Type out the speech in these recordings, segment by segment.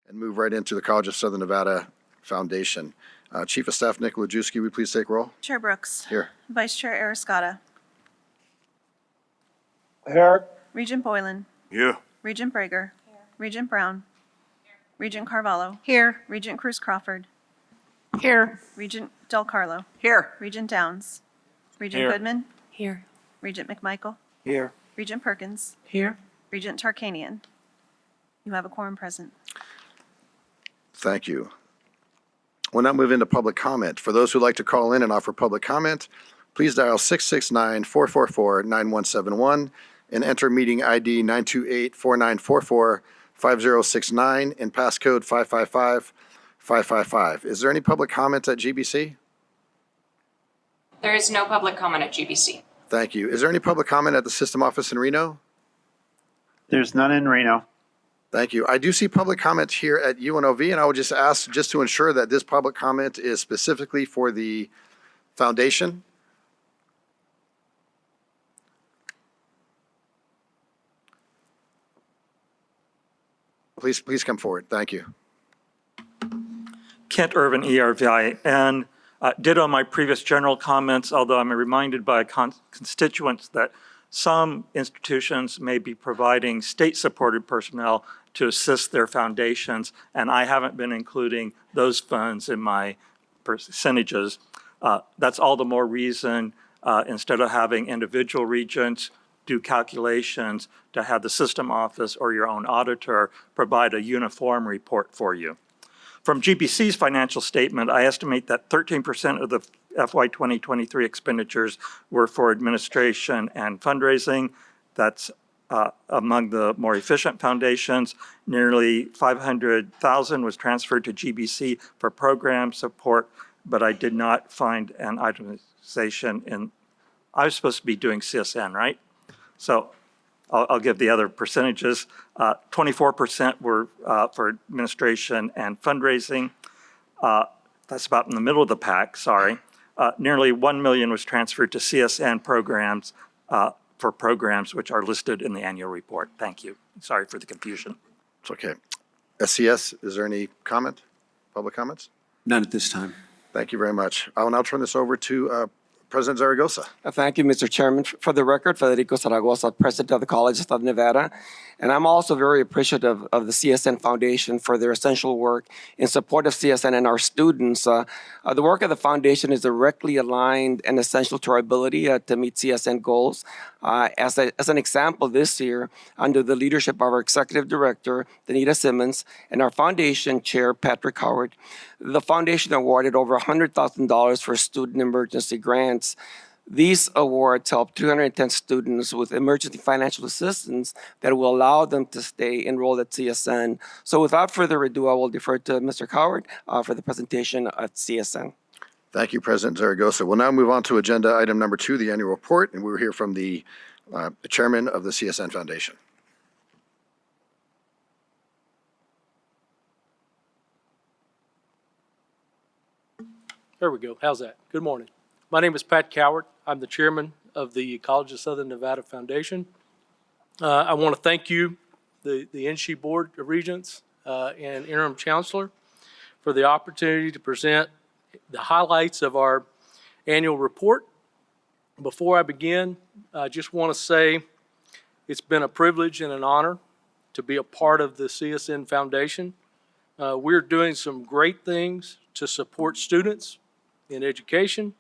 and move right into the College of Southern Nevada Foundation. Chief of Staff Nick Lajewski, will you please take roll? Chair Brooks. Here. Vice Chair Ariscata. Here. Regent Boylan. Here. Regent Brager. Regent Brown. Regent Carvalho. Here. Regent Cruz Crawford. Here. Regent Del Carlo. Here. Regent Downs. Regent Here. Goodman. Here. Regent McMichael. Here. Regent Perkins. Here. Regent Tarkanian. You have a quorum present. Thank you. We'll now move into public comment. For those who'd like to call in and offer public comment, please dial 669-444-9171 and enter meeting ID 928-4944-5069 and passcode 555-555. Is there any public comment at GBC? There is no public comment at GBC. Thank you. Is there any public comment at the system office in Reno? There's none in Reno. Thank you. I do see public comment here at UNOV, and I would just ask, just to ensure that this public comment is specifically for the foundation. Please come forward. Thank you. Kent Irvin, ERVI, and ditto my previous general comments, although I'm reminded by constituents that some institutions may be providing state-supported personnel to assist their foundations, and I haven't been including those funds in my percentages. That's all the more reason, instead of having individual regents do calculations, to have the system office or your own auditor provide a uniform report for you. From GBC's financial statement, I estimate that 13% of the FY 2023 expenditures were for administration and fundraising. That's among the more efficient foundations. Nearly $500,000 was transferred to GBC for program support, but I did not find an itemization in, I was supposed to be doing CSN, right? So I'll give the other percentages. 24% were for administration and fundraising. That's about in the middle of the pack, sorry. Nearly $1 million was transferred to CSN programs for programs which are listed in the annual report. Thank you. Sorry for the confusion. It's okay. SCS, is there any comment, public comments? None at this time. Thank you very much. I will now turn this over to President Zaragoza. Thank you, Mr. Chairman. For the record, Federico Zaragoza, President of the College of Southern Nevada. And I'm also very appreciative of the CSN Foundation for their essential work in support of CSN and our students. The work of the foundation is directly aligned and essential to our ability to meet CSN goals. As an example, this year, under the leadership of our Executive Director, Danita Simmons, and our Foundation Chair, Patrick Howard, the foundation awarded over $100,000 for student emergency grants. These awards help 310 students with emergency financial assistance that will allow them to stay enrolled at CSN. So without further ado, I will defer to Mr. Howard for the presentation at CSN. Thank you, President Zaragoza. We'll now move on to agenda item number 2, the annual report, and we'll hear from the chairman of the CSN Foundation. There we go. How's that? Good morning. My name is Pat Coward. I'm the chairman of the College of Southern Nevada Foundation. I want to thank you, the NSHE Board of Regents and Interim Chancellor, for the opportunity to present the highlights of our annual report. Before I begin, I just want to say it's been a privilege and an honor to be a part of the CSN Foundation. We're doing some great things to support students in education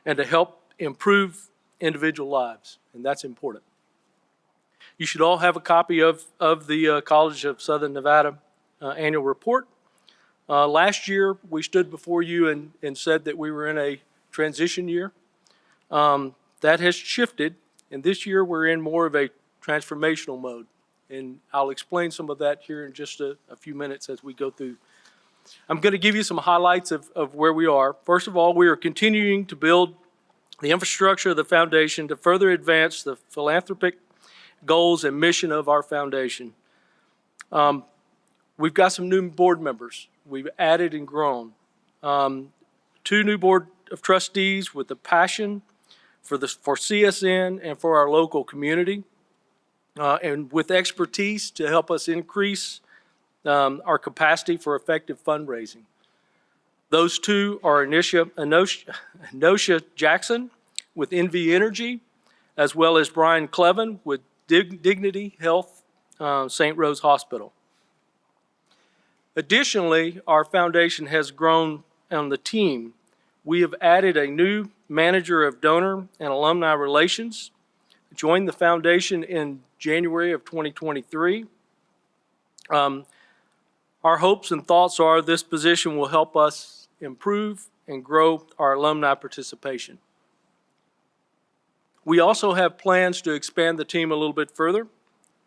and to help improve individual lives, and that's important. You should all have a copy of the College of Southern Nevada annual report. Last year, we stood before you and said that we were in a transition year. That has shifted, and this year we're in more of a transformational mode. And I'll explain some of that here in just a few minutes as we go through. I'm going to give you some highlights of where we are. First of all, we are continuing to build the infrastructure of the foundation to further advance the philanthropic goals and mission of our foundation. We've got some new board members. We've added and grown. 2 new board of trustees with a passion for CSN and for our local community, and with expertise to help us increase our capacity for effective fundraising. Those two are Anosha Jackson with NV Energy, as well as Brian Clevin with Dignity Health, St. Rose Hospital. Additionally, our foundation has grown on the team. We have added a new manager of donor and alumni relations, joined the foundation in January of 2023. Our hopes and thoughts are this position will help us improve and grow our alumni participation. We also have plans to expand the team a little bit further.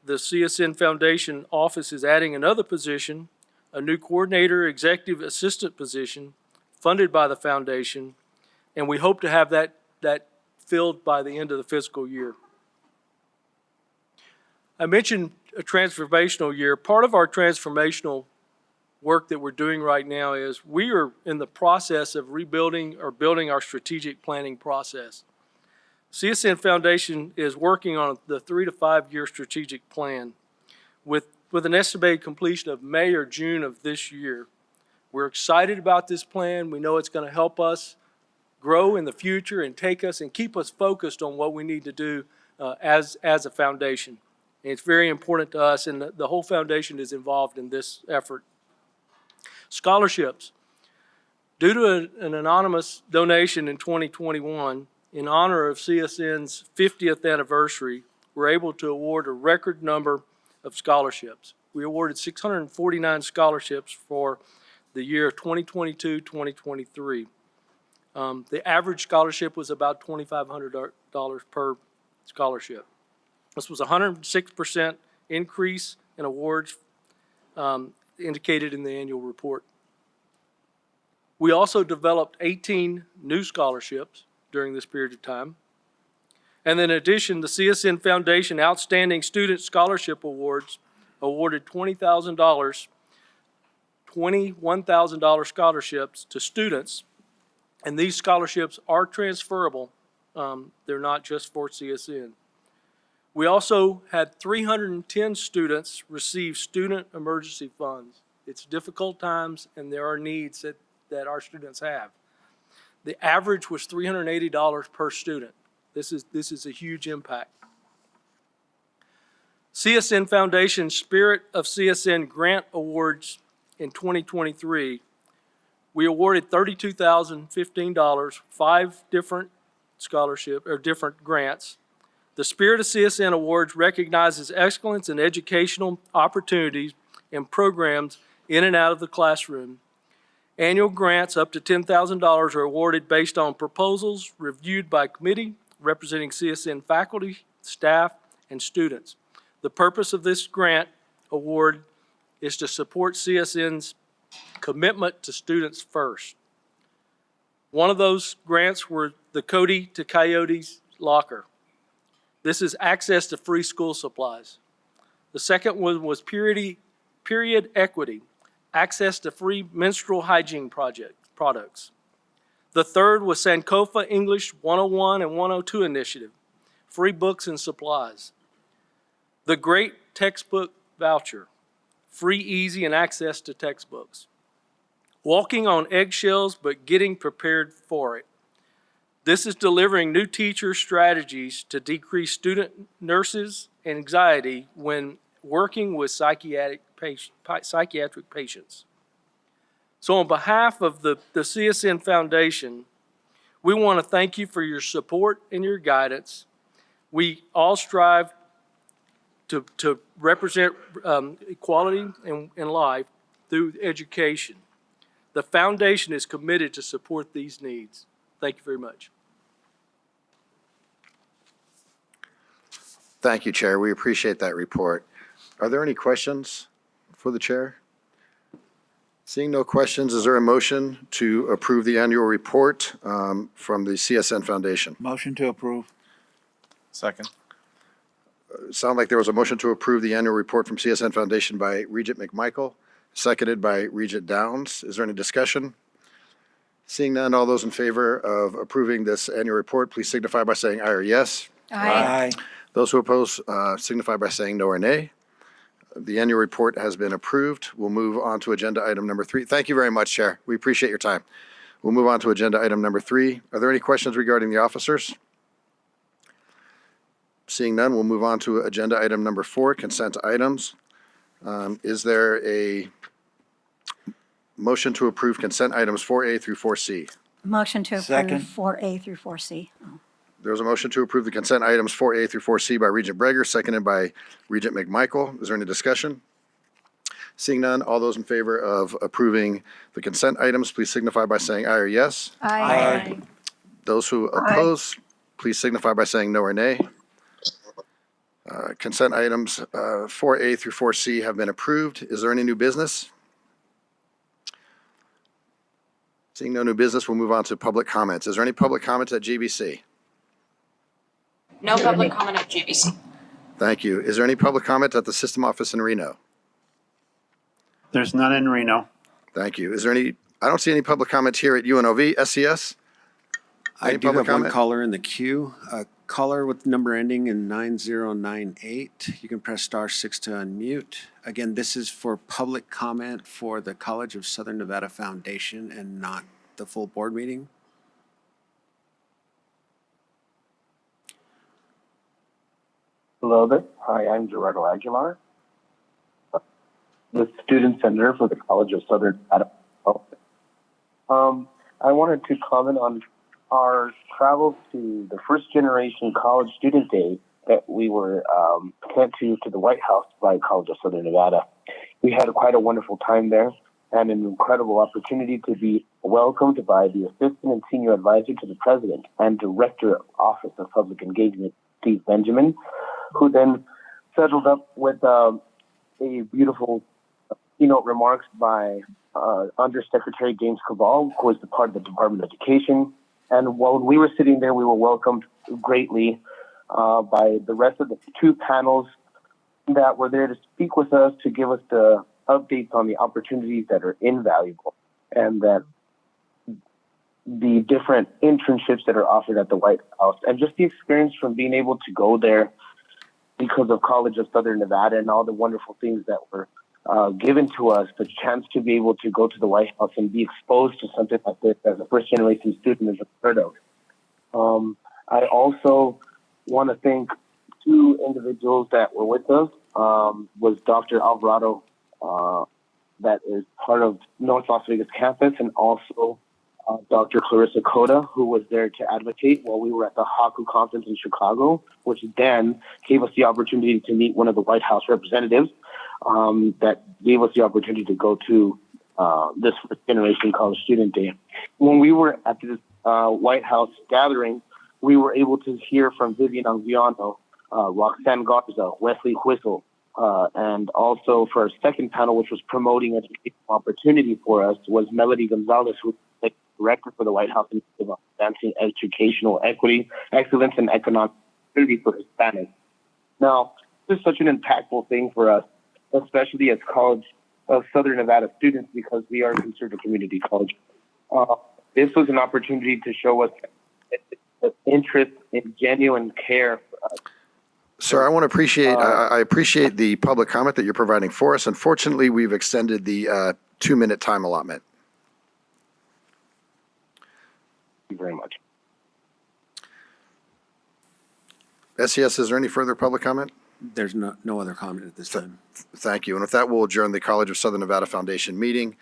The CSN Foundation office is adding another position, a new coordinator executive assistant position funded by the foundation, and we hope to have that filled by the end of the fiscal year. I mentioned a transformational year. Part of our transformational work that we're doing right now is we are in the process of rebuilding or building our strategic planning process. CSN Foundation is working on the 3 to 5 year strategic plan with an estimated completion of May or June of this year. We're excited about this plan. We know it's going to help us grow in the future and take us and keep us focused on what we need to do as a foundation. And it's very important to us, and the whole foundation is involved in this effort. Scholarships. Due to an anonymous donation in 2021, in honor of CSN's 50th anniversary, we're able to award a record number of scholarships. We awarded 649 scholarships for the year 2022-2023. The average scholarship was about $2,500 per scholarship. This was a 106% increase in awards indicated in the annual report. We also developed 18 new scholarships during this period of time. And in addition, the CSN Foundation Outstanding Student Scholarship Awards awarded $21,000 scholarships to students, and these scholarships are transferable. They're not just for CSN. We also had 310 students receive student emergency funds. It's difficult times, and there are needs that our students have. The average was $380 per student. This is a huge impact. CSN Foundation Spirit of CSN Grant Awards in 2023, we awarded $32,015, 5 different scholarship or different grants. The Spirit of CSN Awards recognizes excellence in educational opportunities and programs in and out of the classroom. Annual grants up to $10,000 are awarded based on proposals reviewed by committee representing CSN faculty, staff, and students. The purpose of this grant award is to support CSN's commitment to students first. One of those grants were the Cody to Coyotes locker. This is access to free school supplies. The second one was period equity, access to free menstrual hygiene products. The third was Sankofa English 101 and 102 initiative, free books and supplies. The Great Textbook Voucher, free, easy, and access to textbooks. Walking on eggshells, but getting prepared for it. This is delivering new teacher strategies to decrease student nurses' anxiety when working with psychiatric patients. So on behalf of the CSN Foundation, we want to thank you for your support and your guidance. We all strive to represent equality in life through education. The foundation is committed to support these needs. Thank you very much. Thank you, Chair. We appreciate that report. Are there any questions for the Chair? Seeing no questions, is there a motion to approve the annual report from the CSN Foundation? Motion to approve. Second. Sound like there was a motion to approve the annual report from CSN Foundation by Regent McMichael, seconded by Regent Downs. Is there any discussion? Seeing none, all those in favor of approving this annual report, please signify by saying aye or yes. Aye. Those who oppose signify by saying no or nay. The annual report has been approved. We'll move on to agenda item number 3. Thank you very much, Chair. We appreciate your time. We'll move on to agenda item number 3. Are there any questions regarding the officers? Seeing none, we'll move on to agenda item number 4, consent items. Is there a motion to approve consent items 4A through 4C? Motion to approve Second. 4A through 4C. There's a motion to approve the consent items 4A through 4C by Regent Breger, seconded by Regent McMichael. Is there any discussion? Seeing none, all those in favor of approving the consent items, please signify by saying aye or yes. Aye. Those who oppose, please signify by saying no or nay. Consent items 4A through 4C have been approved. Is there any new business? Seeing no new business, we'll move on to public comments. Is there any public comments at GBC? No public comment at GBC. Thank you. Is there any public comment at the system office in Reno? There's none in Reno. Thank you. Is there any, I don't see any public comments here at UNLV. SCS? I Any do public have one comment? caller in the queue, a caller with number ending in 9098. You can press *6 to unmute. Again, this is for public comment for the College of Southern Nevada Foundation and not the full board meeting. Hello there. Hi, I'm Gerardo Aguilar, the student senator for the College of Southern Nevada. I wanted to comment on our travel to the first generation college student day that we were sent to the White House by College of Southern Nevada. We had quite a wonderful time there and an incredible opportunity to be welcomed by the Assistant and Senior Advisor to the President and Director of Office of Public Engagement, Steve Benjamin, who then settled up with a beautiful keynote remarks by Undersecretary James Cabal, who is the part of the Department of Education. And while we were sitting there, we were welcomed greatly by the rest of the 2 panels that were there to speak with us, to give us the updates on the opportunities that are invaluable and that the different internships that are offered at the White House, and just the experience from being able to go there because of College of Southern Nevada and all the wonderful things that were given to us, the chance to be able to go to the White House and be exposed to something like this as a first generation student is unheard of. I also want to thank 2 individuals that were with us. Was Dr. Alvarado, that is part of North Las Vegas campus, and also Dr. Clarissa Coda, who was there to advocate while we were at the HAKU conference in Chicago, which then gave us the opportunity to meet one of the White House representatives that gave us the opportunity to go to this first generation college student day. When we were at this White House gathering, we were able to hear from Vivian Anguiano, Roxanne Garza, Wesley Whistle, and also for our second panel, which was promoting educational opportunity for us, was Melody Gonzalez, who is the director for the White House Initiative on Advancing Educational Equity, Excellence, and Economic Opportunity for Hispanics. Now, this is such an impactful thing for us, especially as College of Southern Nevada students, because we are considered a community college. This was an opportunity to show us interest and genuine care for us. Sir, I appreciate the public comment that you're providing for us. Unfortunately, we've extended the 2-minute time allotment. Thank you very much. SES, is there any further public comment? There's no other comment at this time. Thank you. And with that, we'll adjourn the College of Southern Nevada Foundation meeting.